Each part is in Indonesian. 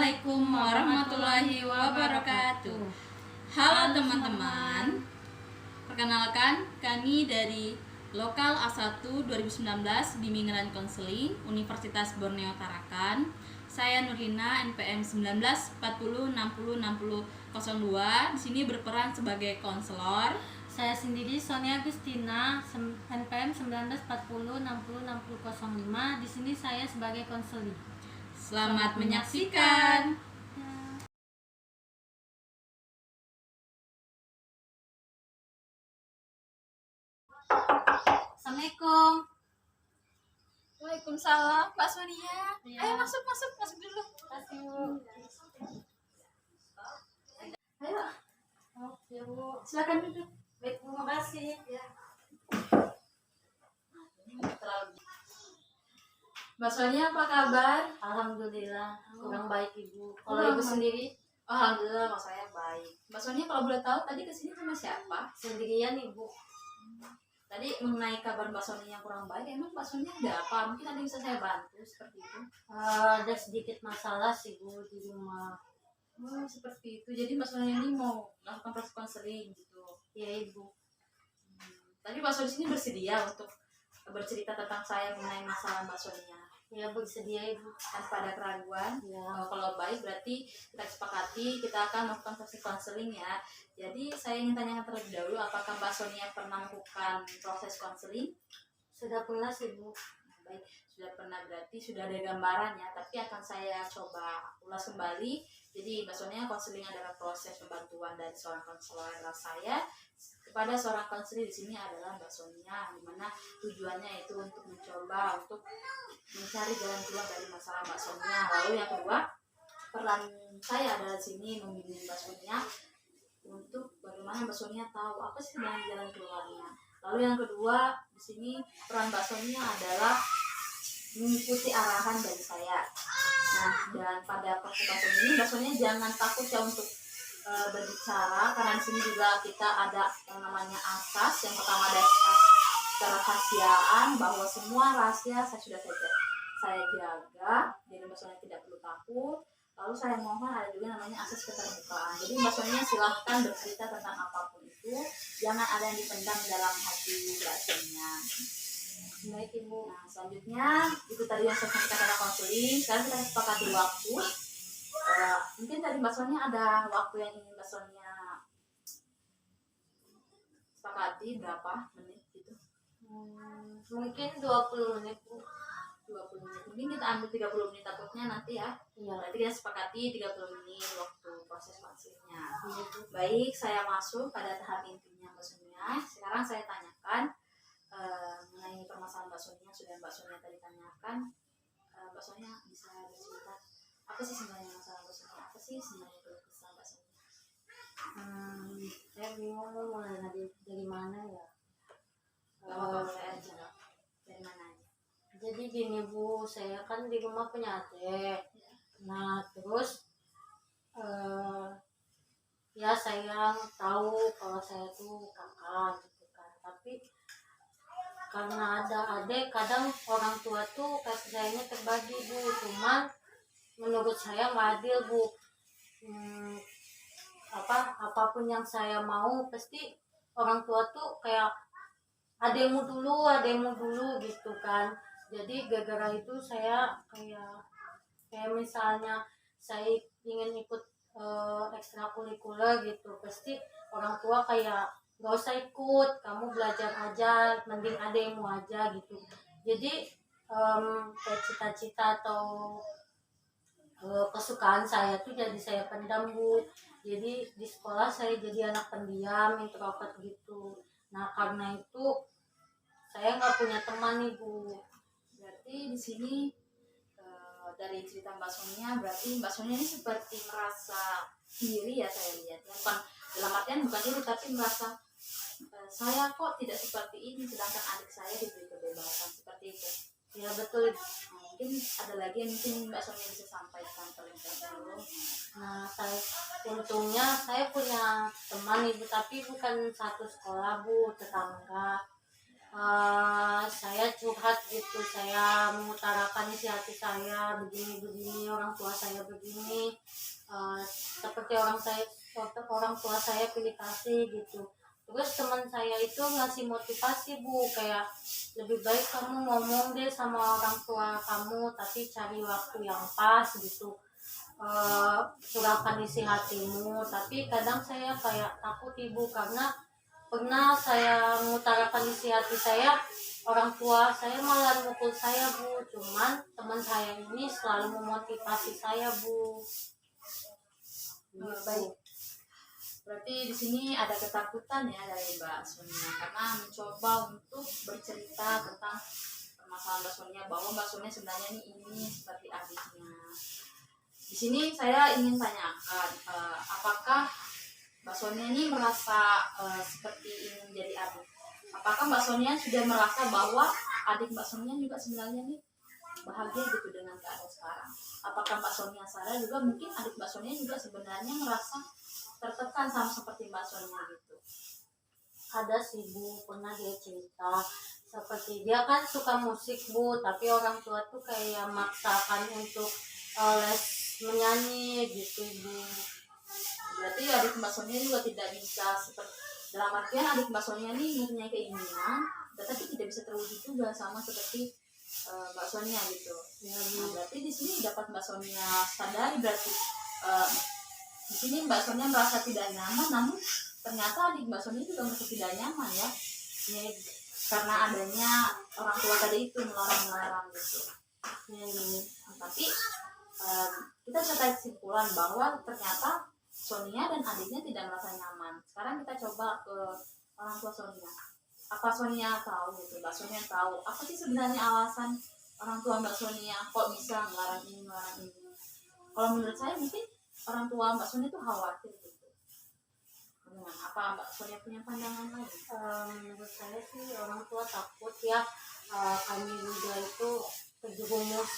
Assalamualaikum warahmatullahi wabarakatuh. Halo teman-teman, perkenalkan kami dari Lokal A1 2019 Bimbingan dan Konseling Universitas Borneo Tarakan. Saya Nurlina, NPM 1940606002. Di sini berperan sebagai konselor. Saya sendiri Sonia Agustina, NPM 1940606005. Di sini saya sebagai konseling. Selamat menyaksikan. Assalamualaikum. Waalaikumsalam, Mbak Sonia. Ya. Ayo masuk dulu. Kasih Bu. Ayo, Oke Bu. silakan duduk. Baik, terima kasih. Ya. Mbak Sonia, apa kabar? Alhamdulillah, kurang baik Ibu. Kalau Kurang Ibu baik. sendiri? Alhamdulillah, Mbak saya baik. Mbak Sonia, kalau boleh tahu tadi kesini sama siapa? Sendirian Ibu. Tadi mengenai kabar Mbak Sonia yang kurang baik, emang Mbak Sonia ada apa? Mungkin ada yang bisa saya bantu seperti itu. Ada sedikit masalah sih Bu di rumah. Oh, seperti itu. Jadi Mbak Sonia ini mau melakukan proses konseling gitu. Ya Ibu. Tadi Mbak Sonia sini bersedia untuk bercerita tentang saya mengenai masalah Mbak Sonia. Ya bersedia Ibu. Tanpa ada keraguan. Ya. Kalau baik berarti kita sepakati kita akan melakukan proses konseling ya. Jadi saya ingin tanyakan terlebih dahulu, apakah Mbak Sonia pernah melakukan proses konseling? Sudah pernah sih Bu. Baik, sudah pernah berarti sudah ada gambarannya, tapi akan saya coba ulas kembali. Jadi Mbak Sonia, konseling adalah proses pembantuan dari seorang konselor saya kepada seorang konselor. Di sini adalah Mbak Sonia, di mana tujuannya itu untuk mencoba untuk mencari jalan keluar dari masalah Mbak Sonia. Lalu yang kedua, peran saya adalah di sini membimbing Mbak Sonia untuk bagaimana Mbak Sonia tahu apa sih jalan keluarnya. Lalu yang kedua, di sini peran Mbak Sonia adalah mengikuti arahan dari saya. Nah, dan pada proses ini Mbak Sonia jangan takut ya untuk berbicara, karena di sini juga kita ada yang namanya asas. Yang pertama ada asas kerahasiaan, bahwa semua rahasia saya jaga, jadi Mbak Sonia tidak perlu takut. Lalu saya mohon ada juga namanya asas keterbukaan. Jadi Mbak Sonia silahkan bercerita tentang apapun itu, jangan ada yang dipendam dalam hati Mbak Sonia. Baik Ibu. Nah, selanjutnya itu tadi yang saya sampaikan pada konseling. Sekarang kita sepakati waktu. Mungkin dari Mbak Sonia ada waktu yang ingin Mbak Sonia sepakati, berapa menit gitu? Mungkin 20 menit Bu. 20 menit. Mungkin kita ambil 30 menit takutnya nanti ya. Iya. Berarti kita sepakati 30 menit waktu proses konselingnya. Iya Bu. Baik, saya masuk pada tahap intinya Mbak Sonia. Sekarang saya tanyakan mengenai permasalahan Mbak Sonia. Sudah Mbak Sonia tadi tanyakan, Mbak Sonia bisa bercerita apa sih sebenarnya masalah Mbak Sonia? Apa sih sebenarnya keluh kesah Mbak Sonia? Saya bingung mulai dari mana ya. Gak apa-apa, saya aja. Dari mana aja? Jadi gini Bu, saya kan di rumah punya adik. Nah terus ya saya tahu kalau saya tuh kakak gitu kan. Tapi karena ada adik, kadang orang tua tuh kasih sayangnya terbagi Bu. Cuman menurut saya nggak adil Bu. Apapun yang saya mau pasti orang tua tuh kayak ademu dulu gitu kan. Jadi gara-gara itu saya kayak misalnya saya ingin ikut ekstrakurikuler gitu, pasti orang tua kayak gak usah ikut, kamu belajar aja, mending ademu aja gitu. Jadi kayak cita-cita atau kesukaan saya tuh jadi saya pendam Bu. Jadi di sekolah saya jadi anak pendiam, introvert gitu. Nah karena itu saya nggak punya teman nih Bu. Berarti di sini dari cerita Mbak Sonia, berarti Mbak Sonia ini seperti merasa iri ya, saya lihat. Bukan dalam artian bukan iri, tapi merasa saya kok tidak seperti ini, sedangkan adik saya diberi kebebasan seperti itu. Ya betul. Mungkin ada lagi yang mungkin Mbak Sonia bisa sampaikan terlebih dahulu. Nah untungnya saya punya teman Ibu, tapi bukan satu sekolah Bu, tetangga. saya curhat gitu, saya mengutarakan isi hati saya, begini-begini, orang tua saya begini, seperti orang tua saya pilih kasih gitu. Terus teman saya itu ngasih motivasi Bu, kayak lebih baik kamu ngomong deh sama orang tua kamu, tapi cari waktu yang pas gitu. Curahkan isi hatimu, tapi kadang saya kayak takut Ibu, karena pernah saya mengutarakan isi hati saya, orang tua saya malah mukul saya Bu. Cuman teman saya ini selalu memotivasi saya Bu. Baik, berarti di sini ada ketakutan ya dari Mbak Sonia karena mencoba untuk bercerita tentang permasalahan Mbak Sonia, bahwa Mbak Sonia sebenarnya ini seperti adiknya. Di sini saya ingin tanyakan, apakah Mbak Sonia ini merasa seperti ingin menjadi adik? Apakah Mbak Sonia sudah merasa bahwa adik Mbak Sonia juga sebenarnya nih bahagia gitu dengan keadaan sekarang? Apakah Mbak Sonia sadar juga mungkin adik Mbak Sonia juga sebenarnya merasa tertekan sama seperti Mbak Sonia gitu? Ada sih Bu, pernah dia cerita seperti dia kan suka musik Bu, tapi orang tua tuh kayak maksakan untuk les menyanyi gitu Bu. Berarti adik Mbak Sonia juga tidak bisa seperti, dalam artian adik Mbak Sonia ini mempunyai keinginan tetapi tidak bisa terwujud juga sama seperti Mbak Sonia gitu ya. Nah, berarti di sini dapat Mbak Sonia sadari, berarti di sini Mbak Sonia merasa tidak nyaman, namun ternyata adik Mbak Sonia juga merasa tidak nyaman ya, karena adanya orang tua tadi itu melarang-larang gitu ya. Tapi kita bisa tarik kesimpulan bahwa ternyata Sonia dan adiknya tidak merasa nyaman. Sekarang kita coba ke orang tua Sonia. Apa Sonia tahu gitu? Mbak Sonia tahu apa sih sebenarnya alasan orang tua Mbak Sonia kok bisa melarang ini, melarang ini? Kalau menurut saya mungkin orang tua Mbak Sonia itu khawatir gitu. Apa Mbak Sonia punya pandangan lain? Menurut saya sih orang tua takut ya, kami juga itu terjerumus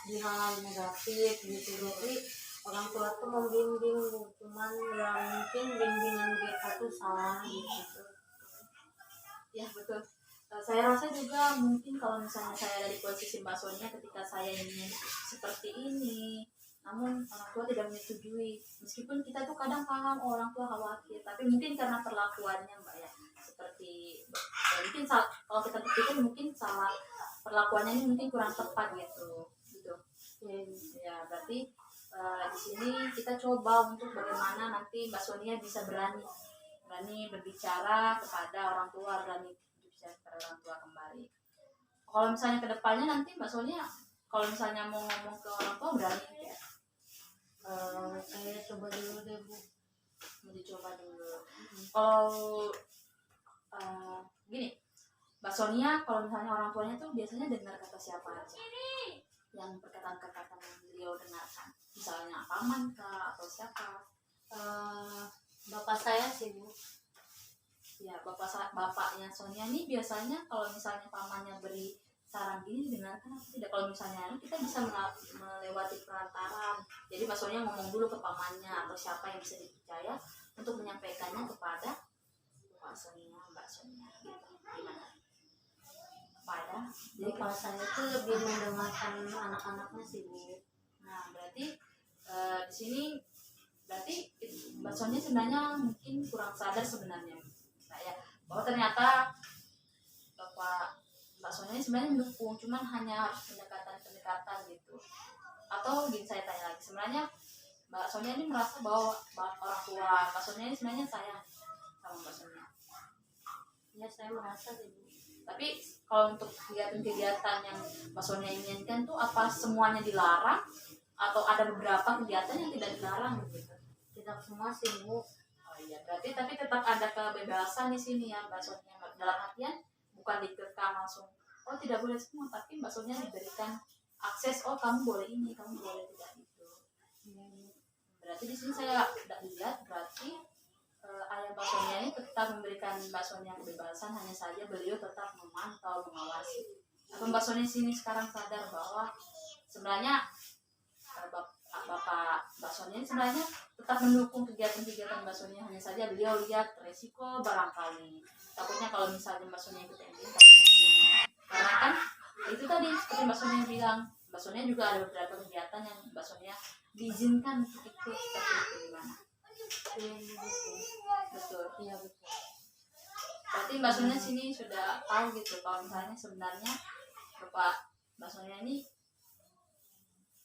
di hal negatif gitu. Jadi orang tua tuh membimbing Bu, cuman ya mungkin bimbingan mereka tuh salah gitu. Ya betul. Saya rasa juga mungkin kalau misalnya saya ada di posisi Mbak Sonia ketika saya ingin seperti ini, namun orang tua tidak menyetujui. Meskipun kita tuh kadang paham orang tua khawatir, tapi mungkin karena perlakuannya Mbak ya, seperti ya mungkin kalau kita pikir mungkin salah perlakuannya ini mungkin kurang tepat gitu. Ya berarti di sini kita coba untuk bagaimana nanti Mbak Sonia bisa berani berbicara kepada orang tua, berani berbicara kepada orang tua kembali. Kalau misalnya kedepannya nanti Mbak Sonia kalau misalnya mau ngomong ke orang tua berani ya? Saya coba dulu deh Bu. Mau dicoba dulu. Kalau gini, Mbak Sonia kalau misalnya orang tuanya tuh biasanya dengar kata siapa aja? Yang perkataan-perkataan yang beliau dengarkan, misalnya paman kah atau siapa? Bapak saya sih Bu. Ya bapaknya Sonia ini biasanya kalau misalnya pamannya beri saran gini didengarkan atau tidak? Kalau misalnya kita bisa melewati perantaran, jadi Mbak Sonia ngomong dulu ke pamannya atau siapa yang bisa dipercaya untuk menyampaikannya kepada Mbak Sonia gitu. Gimana? Jadi kalau saya itu lebih mendengarkan anak-anaknya sih Bu. Nah berarti di sini berarti Mbak Sonia sebenarnya mungkin kurang sadar sebenarnya saya bahwa ternyata Mbak Sonia ini sebenarnya mendukung, cuman hanya harus pendekatan gitu. Atau gini saya tanya lagi, sebenarnya Mbak Sonia ini merasa bahwa orang tua Mbak Sonia ini sebenarnya sayang sama Mbak Sonia? Ya saya merasa sih Bu. Tapi kalau untuk kegiatan-kegiatan yang Mbak Sonia inginkan tuh apa semuanya dilarang atau ada beberapa kegiatan yang tidak dilarang gitu? Tidak semua sih Bu. Oh iya, berarti tapi tetap ada kebebasan di sini ya Mbak Sonia. Dalam artian bukan dikekang langsung, oh tidak boleh semua, tapi Mbak Sonia diberikan akses, oh kamu boleh ini, kamu boleh tidak itu. Berarti di sini saya tidak lihat berarti ayah Mbak Sonia ini tetap memberikan Mbak Sonia kebebasan, hanya saja beliau tetap memantau, mengawasi. Atau Mbak Sonia sini sekarang sadar bahwa sebenarnya bapak Mbak Sonia ini sebenarnya tetap tetap mendukung kegiatan-kegiatan Mbak Sonia, hanya saja beliau lihat resiko barangkali takutnya kalau misalnya Mbak Sonia ikut MBN takutnya begini, karena kan itu tadi seperti Mbak Sonia bilang, Mbak Sonia juga ada beberapa kegiatan yang Mbak Sonia diizinkan untuk ikut, seperti itu gimana? Betul. Iya betul. Berarti Mbak Sonia sini sudah tahu gitu kalau misalnya sebenarnya Bapak Mbak Sonia ini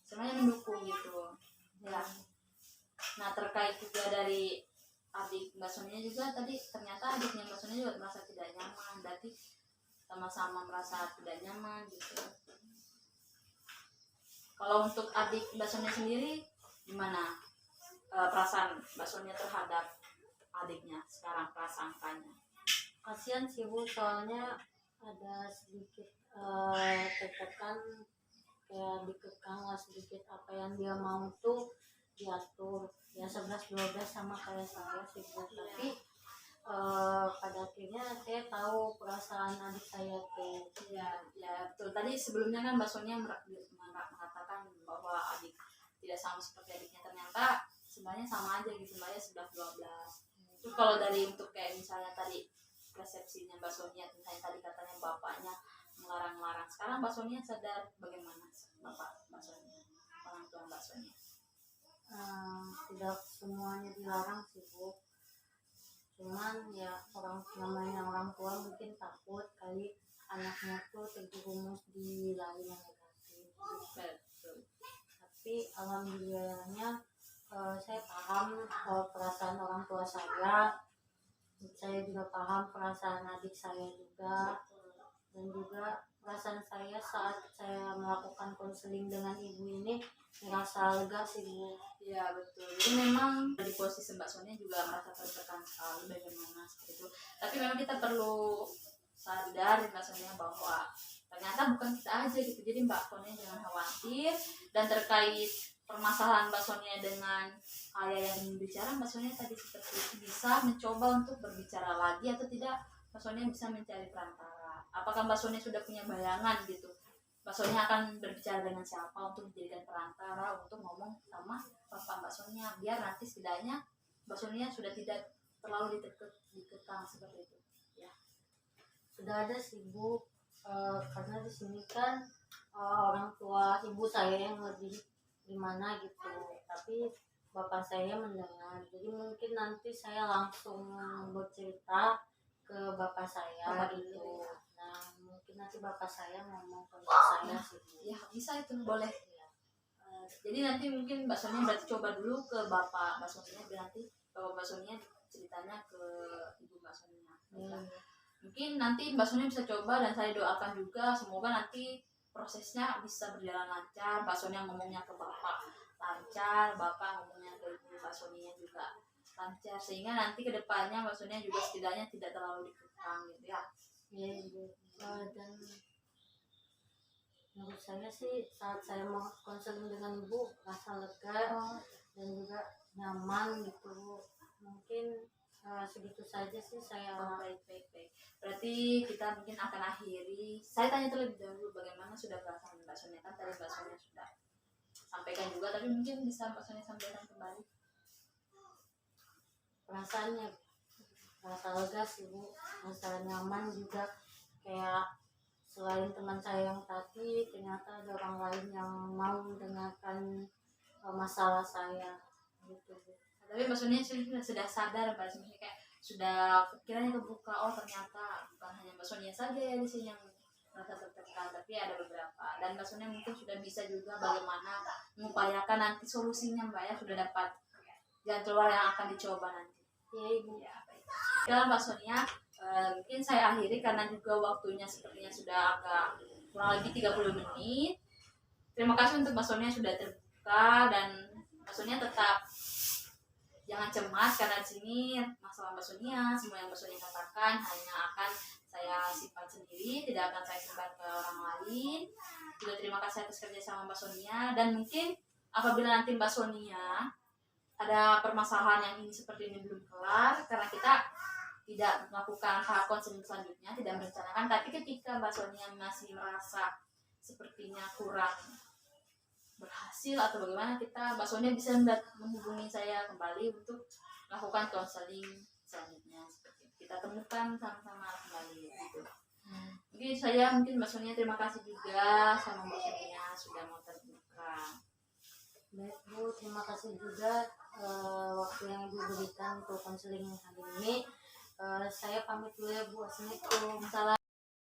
sebenarnya mendukung gitu ya. Nah terkait juga dari adik Mbak Sonia juga tadi, ternyata adiknya Mbak Sonia juga merasa tidak nyaman, berarti sama-sama merasa tidak nyaman gitu. Kalau untuk adik Mbak Sonia sendiri gimana perasaan Mbak Sonia terhadap adiknya sekarang, prasangkanya? Kasihan sih Bu, soalnya ada sedikit tertekan, kayak dikekang lah sedikit, apa yang dia mau tuh diatur ya 11-12 sama kayak saya sih Bu. Tapi pada akhirnya saya tahu perasaan adik saya tuh. Ya betul. Tadi sebelumnya kan Mbak Sonia mengatakan bahwa adik tidak sama seperti adiknya, ternyata sebenarnya sama aja gitu Mbak ya, 11-12. Terus kalau dari untuk kayak misalnya tadi persepsinya Mbak Sonia tentang tadi katanya bapaknya melarang-larang, sekarang Mbak Sonia sadar bagaimana Bapak Mbak Sonia, orang tua Mbak Sonia? Tidak semuanya dilarang sih Bu, cuman ya namanya orang tua mungkin takut kali anaknya tuh terjerumus di lain yang negatif. Betul. Tapi alhamdulillahnya saya paham perasaan orang tua saya juga paham perasaan adik saya juga, dan juga perasaan saya saat saya melakukan konseling dengan ibu ini merasa lega sih Bu. Ya betul. Jadi memang dari posisi Mbak Sonia juga merasa tertekan sekali bagaimana seperti itu. Tapi memang kita perlu sadar Mbak Sonia bahwa ternyata bukan kita aja gitu. Jadi Mbak Sonia jangan khawatir, dan terkait permasalahan Mbak Sonia dengan ayah yang ingin bicara, Mbak Sonia tadi seperti itu bisa mencoba untuk berbicara lagi atau tidak, Mbak Sonia bisa mencari perantara. Apakah Mbak Sonia sudah punya bayangan gitu, Mbak Sonia akan berbicara dengan siapa untuk dijadikan perantara untuk ngomong sama Bapak Mbak Sonia, biar nanti setidaknya Mbak Sonia sudah tidak terlalu dikekang seperti itu ya? Sudah ada sih Bu, karena di sini kan orang tua ibu saya yang lebih gimana gitu, tapi bapak saya mendengar, jadi mungkin nanti saya langsung bercerita ke bapak saya gitu. Nah mungkin nanti bapak saya ngomong ke bapak saya sih Bu. Ya bisa, itu boleh ya. Jadi nanti mungkin Mbak Sonia berarti coba dulu ke Bapak Mbak Sonia, biar nanti Bapak Mbak Sonia ceritanya ke Ibu Mbak Sonia. Mungkin nanti Mbak Sonia bisa coba, dan saya doakan juga semoga nanti prosesnya bisa berjalan lancar. Mbak Sonia ngomongnya ke Bapak lancar, Bapak ngomongnya ke Ibu Mbak Sonia juga lancar, sehingga nanti kedepannya Mbak Sonia juga setidaknya tidak terlalu dikekang gitu ya. Iya Ibu. Dan menurut saya sih saat saya mau konseling dengan ibu rasa lega dan juga nyaman gitu. Mungkin segitu saja sih saya. Baik. Berarti kita mungkin akan akhiri. Saya tanya terlebih dahulu bagaimana sudah perasaan Mbak Sonia, kan tadi Mbak Sonia sudah sampaikan juga, tapi mungkin bisa Mbak Sonia sampaikan kembali. Perasaannya rasa lega sih Bu, rasa nyaman juga, kayak selain teman saya yang tadi, ternyata ada orang lain yang mau mendengarkan masalah saya gitu Bu. Tapi Mbak Sonia sudah sadar, Mbak Sonia kayak sudah pikirannya kebuka, oh ternyata bukan hanya Mbak Sonia saja ya di sini yang merasa tertekan, tapi ada beberapa, dan Mbak Sonia mungkin sudah bisa juga bagaimana mengupayakan nanti solusinya Mbak ya, sudah dapat jalan keluar yang akan dicoba nanti. Iya Ibu. Ya, baik. Oke Mbak Sonia, mungkin saya akhiri karena juga waktunya sepertinya sudah agak kurang lebih 30 menit. Terima kasih untuk Mbak Sonia sudah terbuka, dan Mbak Sonia tetap jangan cemas, karena di sini masalah Mbak Sonia, semua yang Mbak Sonia katakan hanya akan saya simpan sendiri, tidak akan saya sebar ke orang lain. Juga terima kasih atas kerjasama Mbak Sonia, dan mungkin apabila nanti Mbak Sonia ada permasalahan yang ini seperti ini belum kelar, karena kita tidak melakukan tahap konseling selanjutnya, tidak merencanakan, tapi ketika Mbak Sonia masih merasa sepertinya kurang berhasil atau bagaimana, kita Mbak Sonia bisa menghubungi saya kembali untuk melakukan konseling selanjutnya, seperti itu. Kita temukan sama-sama kembali gitu. Mungkin Mbak Sonia terima kasih juga sama Mbak Sonia sudah mau terbuka. Baik Bu, terima kasih juga waktu yang Ibu berikan untuk konseling hari ini. Saya pamit dulu ya Bu. Assalamualaikum.